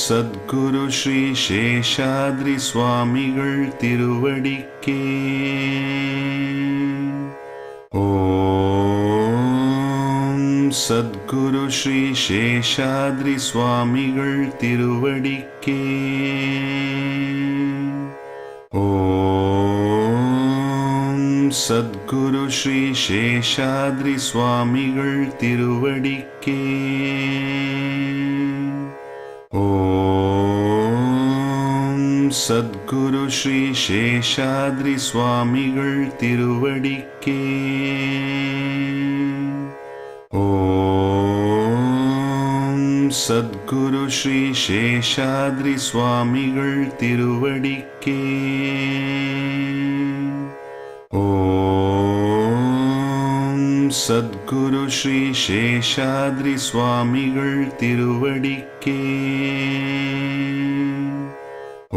Sadhguru Sri Seshadri Swamigal திருவடிக்கே. Om Sadhguru Sri Seshadri Swamigal திருவடிக்கே. Om Sadhguru Sri Seshadri Swamigal திருவடிக்கே. Om Sadhguru Sri Seshadri Swamigal திருவடிக்கே. Om Sadhguru Sri Seshadri Swamigal திருவடிக்கே. Om Sadhguru Sri Seshadri Swamigal திருவடிக்கே.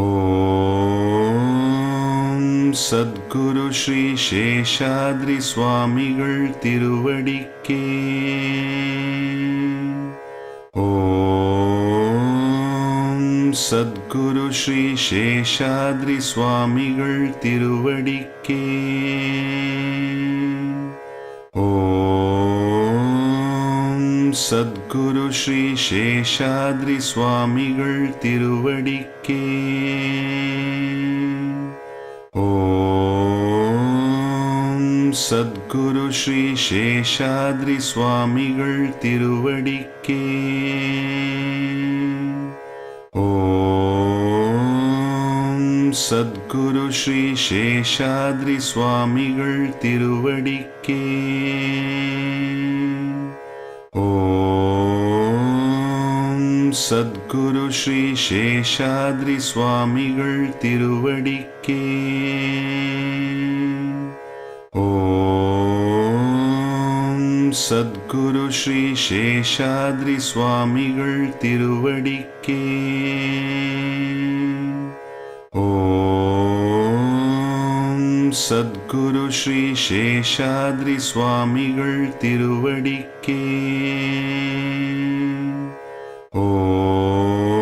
Om Sadhguru Sri Seshadri Swamigal திருவடிக்கே. Om Sadhguru Sri Seshadri Swamigal திருவடிக்கே. Om Sadhguru Sri Seshadri Swamigal திருவடிக்கே. Om Sadhguru Sri Seshadri Swamigal திருவடிக்கே. Om Sadhguru Sri Seshadri Swamigal திருவடிக்கே. Om Sadhguru Sri Seshadri Swamigal திருவடிக்கே. Om Sadhguru Sri Seshadri Swamigal திருவடிக்கே. Om Sadhguru Sri Seshadri Swamigal திருவடிக்கே. Om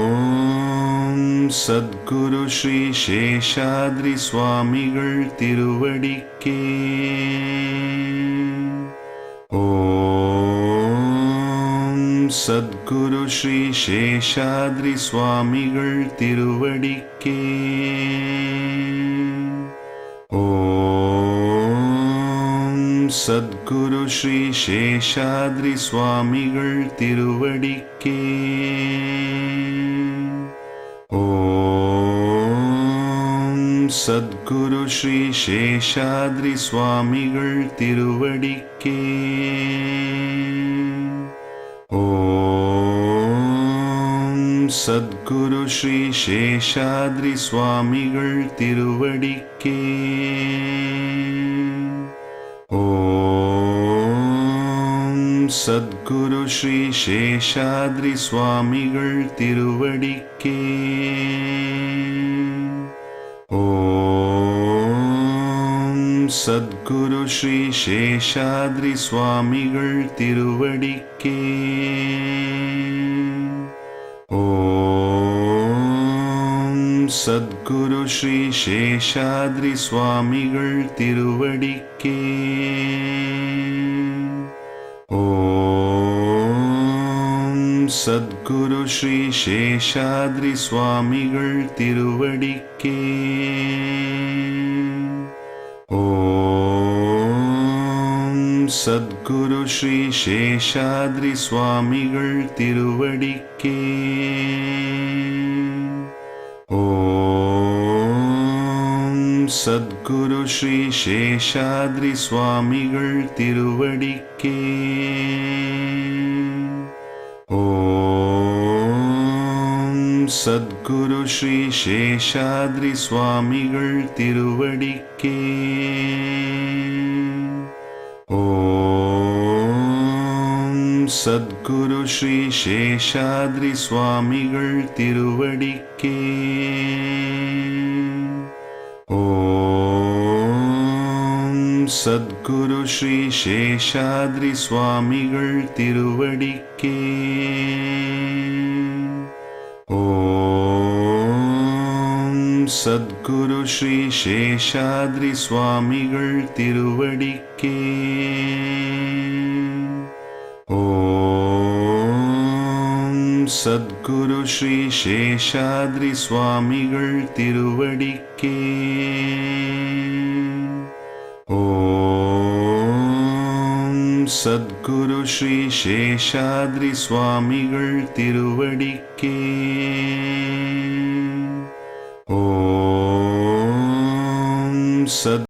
Sadhguru Sri Seshadri Swamigal திருவடிக்கே. Om Sadhguru Sri Seshadri Swamigal திருவடிக்கே. Om Sadhguru Sri Seshadri Swamigal திருவடிக்கே. Om Sadhguru Sri Seshadri Swamigal திருவடிக்கே. Om Sadhguru Sri Seshadri Swamigal திருவடிக்கே. Om Sadhguru Sri Seshadri Swamigal திருவடிக்கே. Om Sadhguru Sri Seshadri Swamigal திருவடிக்கே. Om Sadhguru Sri Seshadri Swamigal திருவடிக்கே. Om Sadhguru Sri Seshadri Swamigal திருவடிக்கே. Om Sadhguru Sri Seshadri Swamigal திருவடிக்கே. Om Sadhguru Sri Seshadri Swamigal திருவடிக்கே. Om Sadhguru Sri Seshadri Swamigal திருவடிக்கே. Om Sadhguru Sri Seshadri Swamigal திருவடிக்கே. Om Sadhguru Sri Seshadri Swamigal திருவடிக்கே. Om Sadhguru Sri Seshadri Swamigal திருவடிக்கே. Om Sadhguru Sri Seshadri Swamigal திருவடிக்கே. Om Sadhguru Sri Seshadri Swamigal திருவடிக்கே. Om Chhath